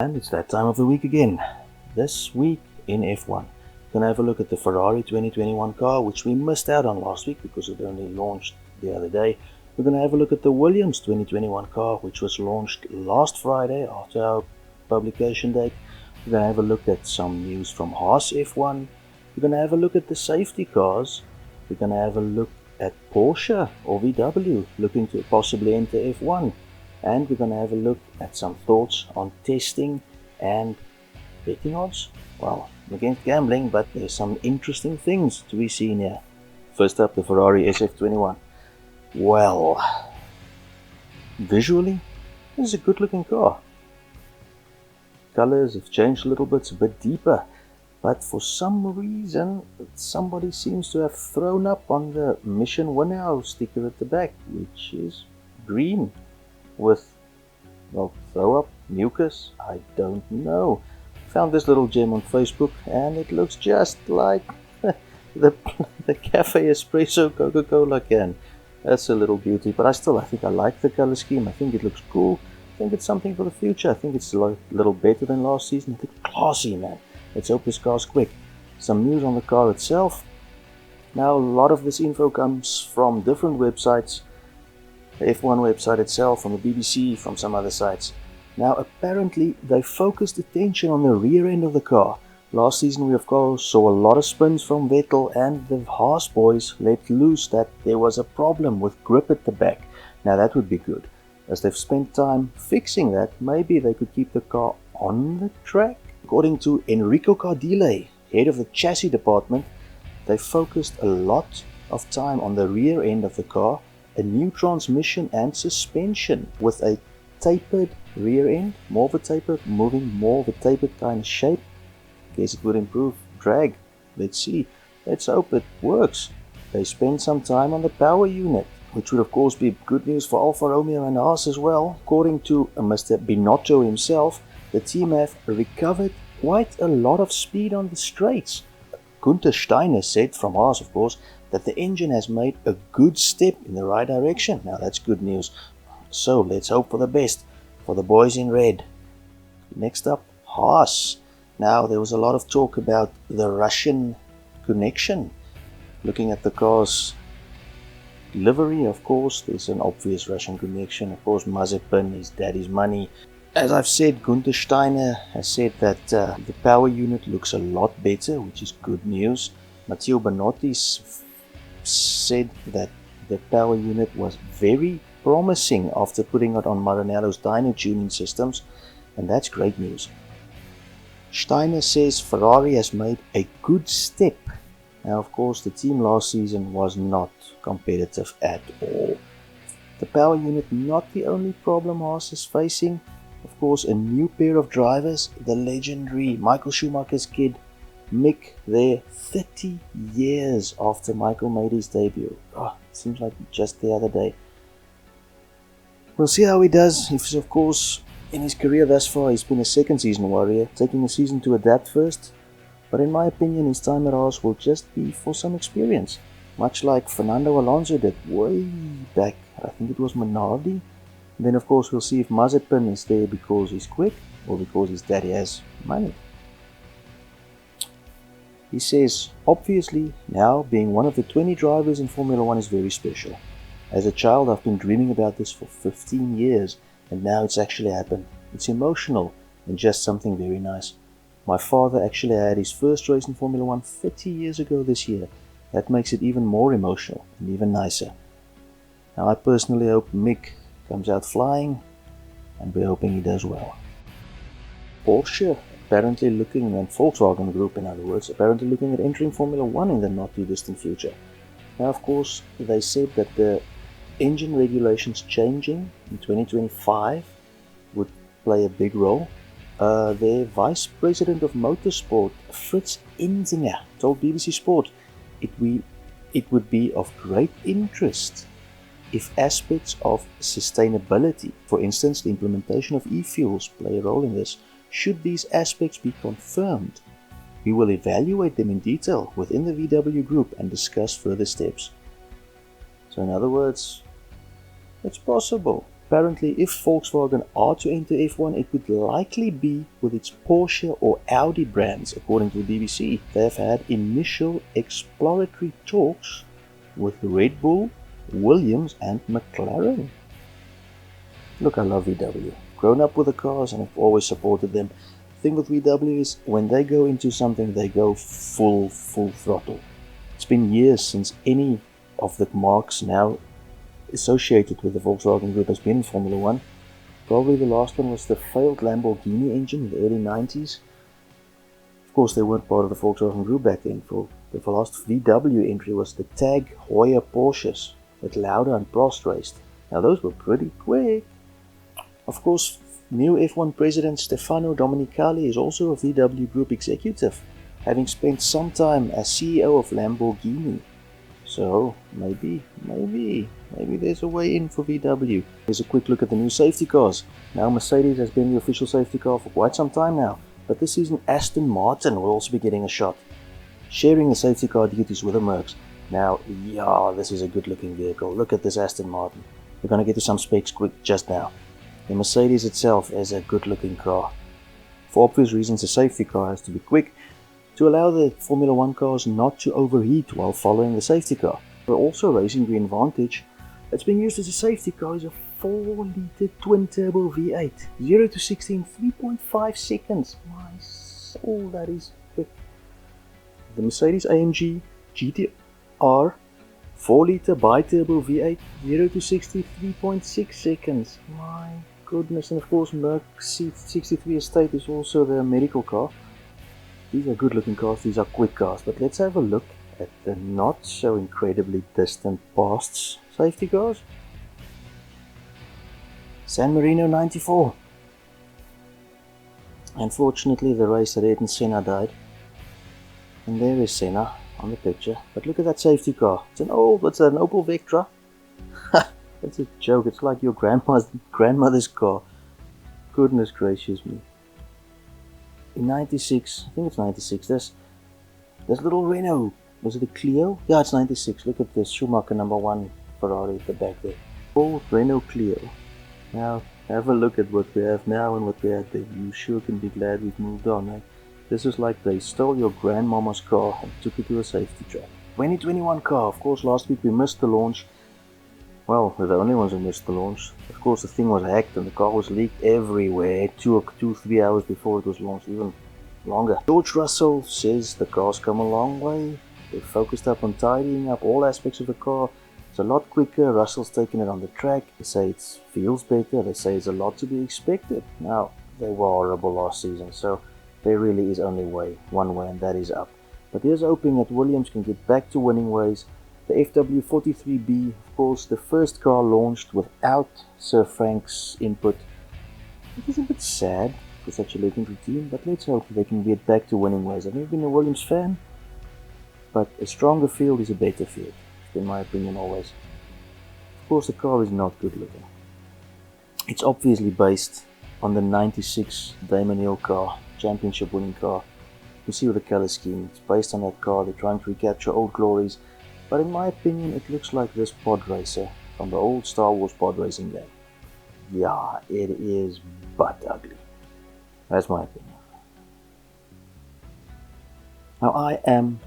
And it's that time of the week again. This week in F1, we're going to have a look at the Ferrari 2021 car, which we missed out on last week because it only launched the other day. We're going to have a look at the Williams 2021 car, which was launched last Friday after our publication date. We're going to have a look at some news from Haas F1. We're going to have a look at the safety cars. We're going to have a look at Porsche or VW looking to possibly enter F1. And we're going to have a look at some thoughts on testing and betting odds. Well, I'm against gambling, but there's some interesting things to be seen here. First up, the Ferrari Sf21. Well, visually, this is a good looking car. Colors have changed a little bit, it's a bit deeper. But for some reason, somebody seems to have thrown up on the Mission Winnow sticker at the back, which is green. With, well, throw up, mucus, I don't know. Found this little gem on Facebook and it looks just like the Cafe Espresso Coca-Cola can. That's a little beauty, but I think I like the color scheme. I think it looks cool. I think it's something for the future. I think it's a little better than last season. I think it's classy, man. Let's hope this car's quick. Some news on the car itself. Now, a lot of this info comes from different websites. The F1 website itself, from the BBC, from some other sites. Now apparently they focused attention on the rear end of the car. Last season we of course saw a lot of spins from Vettel, and the Haas boys let loose that there was a problem with grip at the back. Now that would be good. As they've spent time fixing that, maybe they could keep the car on the track. According to Enrico Cardile, head of the chassis department, they focused a lot of time on the rear end of the car. A new transmission and suspension with a tapered rear end, more of a taper, moving more of a tapered kind of shape. Guess it would improve drag. Let's see. Let's hope it works. They spend some time on the power unit, which would of course be good news for Alfa Romeo and Haas as well. According to Mr. Binotto himself, the team have recovered quite a lot of speed on the straights. Günther Steiner said, from Haas of course, that the engine has made a good step in the right direction. Now that's good news. So let's hope for the best for the boys in red. Next up, Haas. Now there was a lot of talk about the Russian connection. Looking at the car's livery, of course, there's an obvious Russian connection. Of course, Mazepin is daddy's money. As I've said, Günther Steiner has said that the power unit looks a lot better, which is good news. Matteo Benotti said that the power unit was very promising after putting it on Maranello's dyno tuning systems, and that's great news. Steiner says Ferrari has made a good step. Now, of course, the team last season was not competitive at all. The power unit not the only problem Haas is facing. Of course, a new pair of drivers, the legendary Michael Schumacher's kid, Mick, there 30 years after Michael made his debut. It seems like just the other day. We'll see how he does. If, of course, in his career thus far, he's been a second season warrior, taking a season to adapt first. But in my opinion, his time at Haas will just be for some experience. Much like Fernando Alonso did way back, I think it was Minardi. And then, of course, we'll see if Mazepin is there because he's quick or because his daddy has money. He says, obviously, now being one of the 20 drivers in Formula 1 is very special. As a child, I've been dreaming about this for 15 years, and now it's actually happened. It's emotional and just something very nice. My father actually had his first race in Formula 1 30 years ago this year. That makes it even more emotional and even nicer. Now, I personally hope Mick comes out flying, and we're hoping he does well. Porsche apparently looking, and Volkswagen Group in other words, apparently looking at entering Formula 1 in the not too distant future. Now, of course, they said that the engine regulations changing in 2025 would play a big role. Their Vice President of Motorsport, Fritz Inzinger, told BBC Sport it would be of great interest if aspects of sustainability, for instance the implementation of e-fuels, play a role in this. Should these aspects be confirmed, we will evaluate them in detail within the VW group and discuss further steps. So in other words, it's possible. Apparently, if Volkswagen are to enter F1, it would likely be with its Porsche or Audi brands, according to the BBC. They have had initial exploratory talks with Red Bull, Williams and McLaren. Look, I love VW. Grown up with the cars and I've always supported them. The thing with VW is when they go into something, they go full throttle. It's been years since any of the marques now associated with the Volkswagen Group has been in Formula 1. Probably the last one was the failed Lamborghini engine in the early 90s. Of course, they weren't part of the Volkswagen Group back then. For the last VW entry was the Tag Heuer Porsches that Lauda and Prost raced. Now those were pretty quick. Of course, new F1 president Stefano Domenicali is also a VW Group executive, having spent some time as CEO of Lamborghini. So maybe there's a way in for VW. Here's a quick look at the new safety cars. Now Mercedes has been the official safety car for quite some time now, but this season Aston Martin will also be getting a shot, sharing the safety car duties with the Mercs. Now, yeah, this is a good looking vehicle. Look at this Aston Martin. We're going to get to some specs quick just now. The Mercedes itself is a good looking car. For obvious reasons, the safety car has to be quick to allow the Formula 1 cars not to overheat while following the safety car. But also Racing Green Vantage that's being used as a safety car is a 4-litre twin-turbo V8. 0 to 60 in 3.5 seconds. My soul, that is quick. The Mercedes AMG GTR 4-litre bi-turbo V8. 0 to 60 3.6 seconds. My goodness. And of course Merc C63 Estate is also the medical car. These are good looking cars, these are quick cars, but let's have a look at the not so incredibly distant past safety cars. San Marino 94. Unfortunately the race that Ayrton Senna died. And there is Senna on the picture, but look at that safety car. It's an Opel Vectra. That's a joke, it's like your grandmother's car. Goodness gracious me. In 96, I think it's 96, there's little Renault. Was it a Clio? Yeah, it's 96. Look at this Schumacher #1 Ferrari at the back there. Old Renault Clio. Now, have a look at what we have now and what we had then. You sure can be glad we've moved on, eh? This is like they stole your grandmama's car and took it to a safety track. 2021 car. Of course, last week we missed the launch. Well, we're the only ones who missed the launch. Of course, the thing was hacked and the car was leaked everywhere 2-3 hours before it was launched, even longer. George Russell says the car's come a long way. They've focused up on tidying up all aspects of the car. It's a lot quicker. Russell's taken it on the track. They say it feels better. They say it's a lot to be expected. Now, they were horrible last season, so there really is only one way, and that is up. But here's hoping that Williams can get back to winning ways. The FW43B, of course, the first car launched without Sir Frank's input. It is a bit sad for such a legendary team, but let's hope they can get back to winning ways. I've never been a Williams fan, but a stronger field is a better field, in my opinion always. Of course, the car is not good looking. It's obviously based on the 96 Damon Hill car, championship winning car. You see with the color scheme, it's based on that car. They're trying to recapture old glories. But in my opinion, it looks like this pod racer from the old Star Wars pod racing game. Yeah, it is but ugly. That's my opinion. Now I am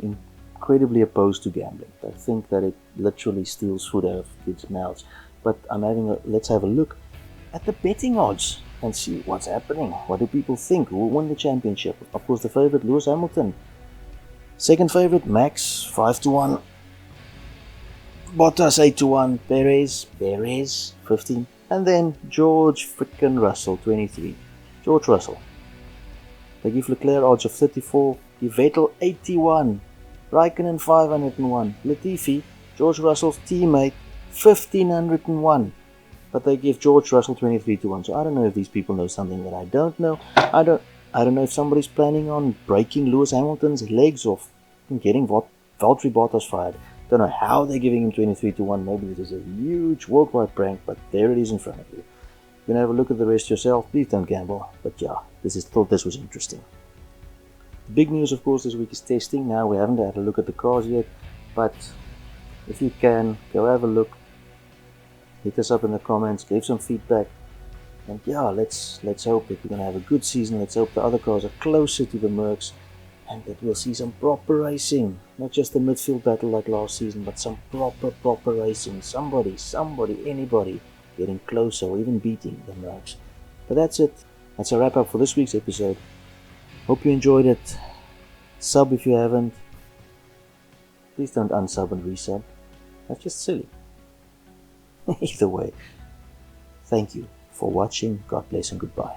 incredibly opposed to gambling. I think that it literally steals food out of kids' mouths. But let's have a look at the betting odds and see what's happening. What do people think? Who will win the championship? Of course, the favorite, Lewis Hamilton. Second favorite, Max, 5-1. Bottas, 8-1. Perez, 15. And then George frickin' Russell, 23. George Russell. They give Leclerc odds of 34. Give Vettel 81. Raikkonen 501. Latifi, George Russell's teammate, 1501. But they give George Russell 23-1. So I don't know if these people know something that I don't know. I don't know if somebody's planning on breaking Lewis Hamilton's legs or getting Valtteri Bottas fired. Don't know how they're giving him 23-1. Maybe this is a huge worldwide prank, but there it is in front of you. You can have a look at the rest yourself. Please don't gamble. But yeah, thought this was interesting. The big news, of course, this week is testing. Now, we haven't had a look at the cars yet, but if you can, go have a look. hit us up in the comments, give some feedback. And yeah, let's hope that we're going to have a good season. Let's hope the other cars are closer to the Mercs and that we'll see some proper racing. Not just a midfield battle like last season, but some proper racing. Somebody, anybody getting closer or even beating the Mercs. But that's it. That's a wrap up for this week's episode. Hope you enjoyed it. Sub if you haven't. Please don't unsub and resub. That's just silly. Either way, thank you for watching. God bless and goodbye.